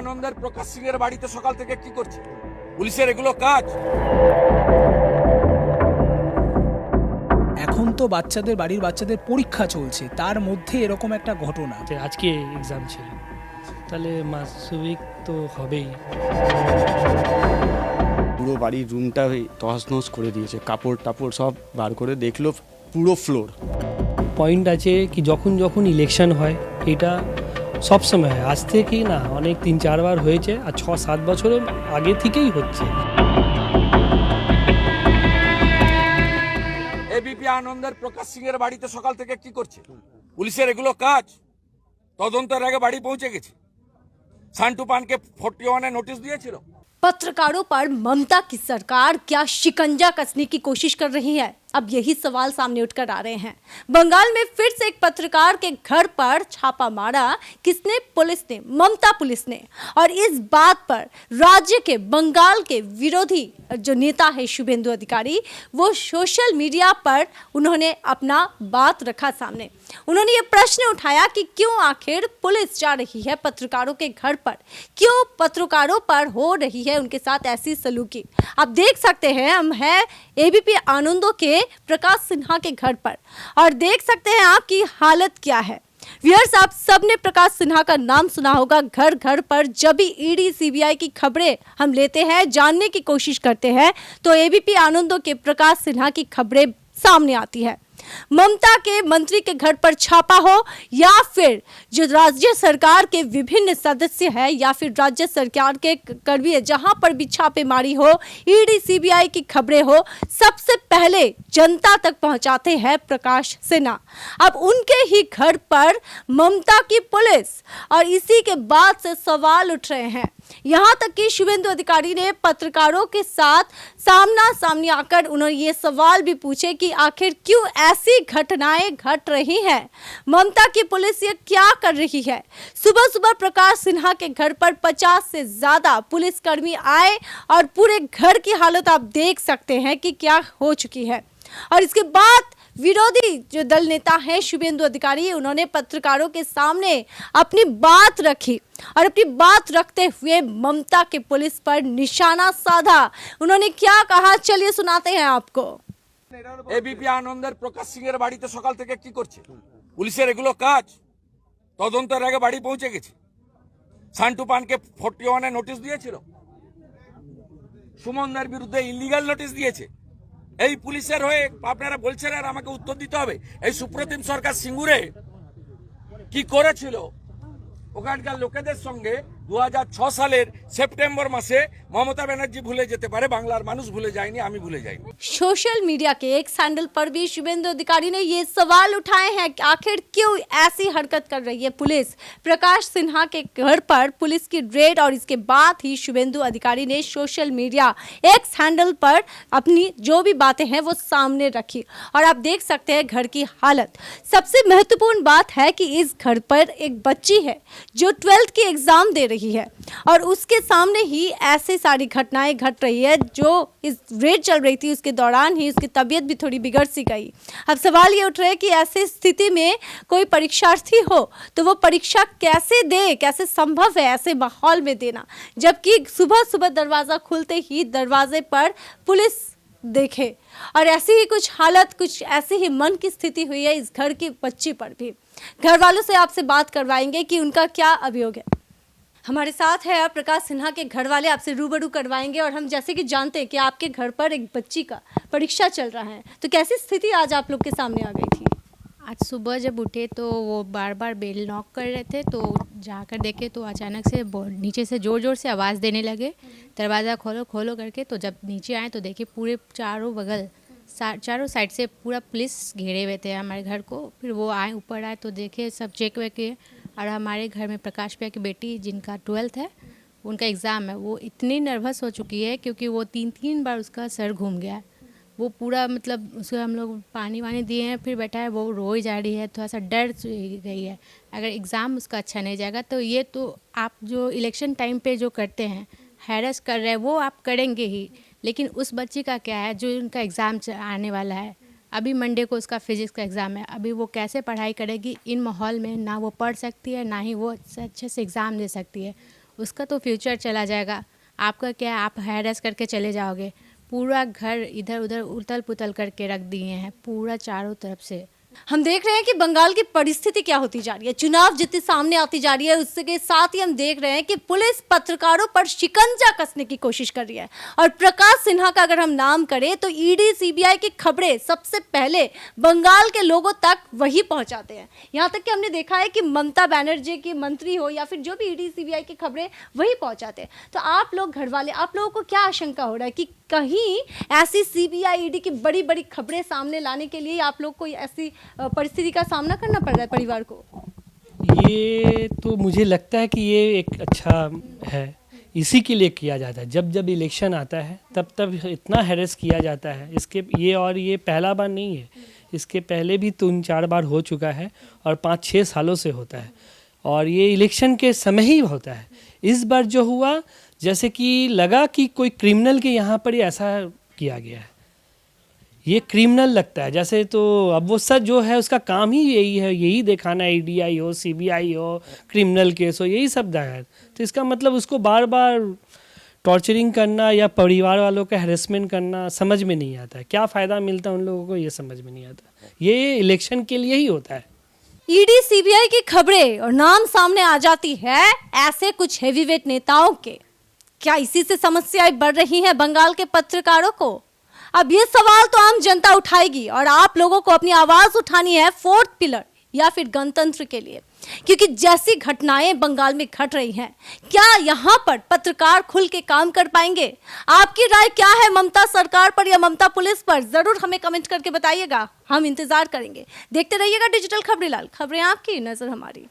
আনন্দের প্রকাশ সিং এর বাড়িতে সকাল থেকে কি করছে? পুলিশের এগুলো কাজ? এখন তো বাড়ির বাচ্চাদের পরীক্ষা চলছে, তার মধ্যে এরকম একটা ঘটনা। আজকে এক্সাম ছিল, তাহলে মাসুবিক তো হবেই। পুরো বাড়ির রুমটা তছনছ করে দিয়েছে, কাপড় টাপড় সব বার করে দেখলো, পুরো ফ্লোর। পয়েন্ট আছে কি যখন যখন ইলেকশন হয়, এটা সবসময় হয়, আজ থেকেই না, অনেক 3-4 বার হয়েছে, আর 6-7 বছরের আগে থেকেই হচ্ছে। এবিপি আনন্দের প্রকাশ সিং এর বাড়িতে সকাল থেকে কি করছে? পুলিশের এগুলো কাজ? তদন্তের আগে বাড়ি পৌঁছে গেছে। সান্টু পানকে 41 নোটিশ দিয়েছিল। पत्रकारों पर ममता की सरकार क्या शिकंजा कसने की कोशिश कर रही है? अब यही सवाल सामने उठकर आ रहे हैं। बंगाल में फिर से एक पत्रकार के घर पर छापा मारा। किसने? पुलिस ने, ममता पुलिस ने। और इस बात पर राज्य के बंगाल के विरोधी जो नेता है शुभेंदु अधिकारी, वो सोशल मीडिया पर उन्होंने अपना बात रखा सामने। उन्होंने ये प्रश्न उठाया कि क्यों आखिर पुलिस जा रही है पत्रकारों के घर पर, क्यों पत्रकारों पर हो रही है उनके साथ ऐसी सलूकी। आप देख सकते हैं, हम हैं एबीपी आनंदों के प्रकाश सिन्हा के घर पर, और देख सकते हैं आपकी हालत क्या है। व्यूअर्स, आप सबने प्रकाश सिन्हा का नाम सुना होगा। घर घर पर जब भी ईडी सीबीआई की खबरें हम लेते हैं, जानने की कोशिश करते हैं, तो एबीपी आनंदों के प्रकाश सिन्हा की खबरें सामने आती है। ममता के मंत्री के घर पर छापा हो, या फिर जो राज्य सरकार के विभिन्न सदस्य है, या फिर राज्य सरकार के कर्मी है, जहां पर भी छापेमारी हो, ईडी सीबीआई की खबरें हो, सबसे पहले जनता तक पहुंचाते हैं प्रकाश सिन्हा। अब उनके ही घर पर ममता की पुलिस, और इसी के बाद से सवाल उठ रहे हैं। यहाँ तक कि शुभेंदु अधिकारी ने पत्रकारों के साथ सामना सामनी आकर उन्होंने ये सवाल भी पूछे कि आखिर क्यों ऐसी घटनाएं घट रही हैं, ममता की पुलिस ये क्या कर रही है। सुबह सुबह प्रकाश सिन्हा के घर पर 50 से ज्यादा पुलिसकर्मी आए, और पूरे घर की हालत आप देख सकते हैं कि क्या हो चुकी है। और इसके बाद विरोधी जो दल नेता हैं शुभेंदु अधिकारी, उन्होंने पत्रकारों के सामने अपनी बात रखी, और अपनी बात रखते हुए ममता के पुलिस पर निशाना साधा। उन्होंने क्या कहा, चलिए सुनाते हैं आपको। এবিপি আনন্দের প্রকাশ সিং এর বাড়িতে সকাল থেকে কি করছে? পুলিশের এগুলো কাজ? তদন্তের আগে বাড়ি পৌঁছে গেছে। সান্টু পানকে 41 নোটিশ দিয়েছিল। সুমনদের বিরুদ্ধে ইলিগাল নোটিশ দিয়েছে। এই পুলিশের হয়ে আপনারা বলছেন, আর আমাকে উত্তর দিতে হবে, এই সুপ্রতিম সরকার সিঙ্গুরে কি করেছিল ওখানকার লোকেদের সঙ্গে 2006 সালের সেপ্টেম্বর মাসে? মমতা ব্যানার্জি ভুলে যেতে পারে, বাংলার মানুষ ভুলে যায়নি, আমি ভুলে যাইনি। सोशल मीडिया के एक सैंडल पर भी शुभेंदु अधिकारी ने ये सवाल उठाए हैं कि आखिर क्यों ऐसी हरकत कर रही है पुलिस। प्रकाश सिन्हा के घर पर पुलिस की रेड, और इसके बाद ही शुभेंदु अधिकारी ने सोशल मीडिया एक सैंडल पर अपनी जो भी बातें हैं वो सामने रखी, और आप देख सकते हैं घर की हालत। सबसे महत्वपूर्ण बात है कि इस घर पर एक बच्ची है जो 12th की एग्जाम दे रही है, और उसके सामने ही ऐसी सारी घटनाएं घट रही है। जो इस रेड चल रही थी उसके दौरान ही उसकी तबीयत भी थोड़ी बिगड़ सी गई। अब सवाल ये उठ रहा है कि ऐसी स्थिति में कोई परीक्षार्थी हो तो वो परीक्षा कैसे दे, कैसे संभव है ऐसे माहौल में देना, जबकि सुबह सुबह दरवाज़ा खुलते ही दरवाजे पर पुलिस देखे। और ऐसी ही कुछ हालत, कुछ ऐसी ही मन की स्थिति हुई है इस घर की बच्ची पर भी। घर वालों से आपसे बात करवाएंगे कि उनका क्या अभियोग है। हमारे साथ है प्रकाश सिन्हा के घर वाले, आपसे रूबरू करवाएंगे। और हम जैसे कि जानते हैं कि आपके घर पर एक बच्ची का परीक्षा चल रहा है, तो कैसी स्थिति आज आप लोग के सामने आ गई थी? आज सुबह जब उठे तो वो बार बार बेल नॉक कर रहे थे, तो जाकर देखे तो अचानक से नीचे से ज़ोर ज़ोर से आवाज़ देने लगे, दरवाज़ा खोलो खोलो करके। तो जब नीचे आए तो देखे पूरे चारों साइड से पूरा पुलिस घेरे हुए थे हमारे घर को। फिर वो आए, ऊपर आए तो देखे सब चेक वेक किए, और हमारे घर में प्रकाश भैया की बेटी जिनका 12th है, उनका एग्ज़ाम है, वो इतनी नर्वस हो चुकी है क्योंकि वो 3 बार उसका सर घूम गया है। वो पूरा मतलब उसको हम लोग पानी वानी दिए हैं, फिर बैठा है, वो रो ही जा रही है, थोड़ा सा डर गई है अगर एग्ज़ाम उसका अच्छा नहीं जाएगा। तो ये तो आप जो इलेक्शन टाइम पे जो करते हैं, हैरेस कर रहे हैं, वो आप करेंगे ही, लेकिन उस बच्ची का क्या है जो उनका एग्ज़ाम आने वाला है, अभी मंडे को उसका फिजिक्स का एग्ज़ाम है, अभी वो कैसे पढ़ाई करेगी इन माहौल में? ना वो पढ़ सकती है, ना ही वो अच्छे से एग्ज़ाम दे सकती है। उसका तो फ्यूचर चला जाएगा। आपका क्या, आप हैरेस करके चले जाओगे। पूरा घर इधर उधर उथल पुथल करके रख दिए हैं पूरा चारों तरफ से। हम देख रहे हैं कि बंगाल की परिस्थिति क्या होती जा रही है, चुनाव जितनी सामने आती जा रही है उसके साथ ही हम देख रहे हैं कि पुलिस पत्रकारों पर शिकंजा कसने की कोशिश कर रही है। और प्रकाश सिन्हा का अगर हम नाम करें तो ईडी सीबीआई की खबरें सबसे पहले बंगाल के लोगों तक वही पहुंचाते हैं। यहाँ तक कि हमने देखा है कि ममता बनर्जी की मंत्री हो या फिर जो भी ईडी सीबीआई की खबरें वही पहुंचाते हैं। तो आप लोग घर वाले, आप लोगों को क्या आशंका हो रहा है कि कहीं ऐसी सीबीआई ईडी की बड़ी बड़ी खबरें सामने लाने के लिए आप लोग कोई ऐसी परिस्थिति का सामना करना पड़ रहा है परिवार को? ये तो मुझे लगता है कि ये एक अच्छा है, इसी के लिए किया जाता है। जब जब इलेक्शन आता है तब तब इतना हैरेस किया जाता है। ये पहला बार नहीं है, इसके पहले भी 3-4 बार हो चुका है और 5-6 सालों से होता है और ये इलेक्शन के समय ही होता है। इस बार जो हुआ, जैसे कि लगा कि कोई क्रिमिनल के यहाँ पर ही ऐसा किया गया है, ये क्रिमिनल लगता है जैसे। तो अब वो सच जो है उसका काम ही यही है, यही दिखाना, ईडीआई हो, सीबीआई हो, क्रिमिनल केस हो, यही सब है। तो इसका मतलब उसको बार बार टॉर्चरिंग करना या परिवार वालों का हैरेसमेंट करना समझ में नहीं आता है। क्या फ़ायदा मिलता है उन लोगों को, ये समझ में नहीं आता। ये इलेक्शन के लिए ही होता है। ईडी सीबीआई की खबरें और नाम सामने आ जाती है ऐसे कुछ हेवीवेट नेताओं के। क्या इसी से समस्याएं बढ़ रही हैं बंगाल के पत्रकारों को? अब ये सवाल तो आम जनता उठाएगी और आप लोगों को अपनी आवाज उठानी है 4th पिलर या फिर गणतंत्र के लिए, क्योंकि जैसी घटनाएं बंगाल में घट रही हैं, क्या यहाँ पर पत्रकार खुल के काम कर पाएंगे? आपकी राय क्या है ममता सरकार पर या ममता पुलिस पर? जरूर हमें कमेंट करके बताइएगा, हम इंतजार करेंगे। देखते रहिएगा डिजिटल खबरें लाल, खबरें आपकी, नजर हमारी।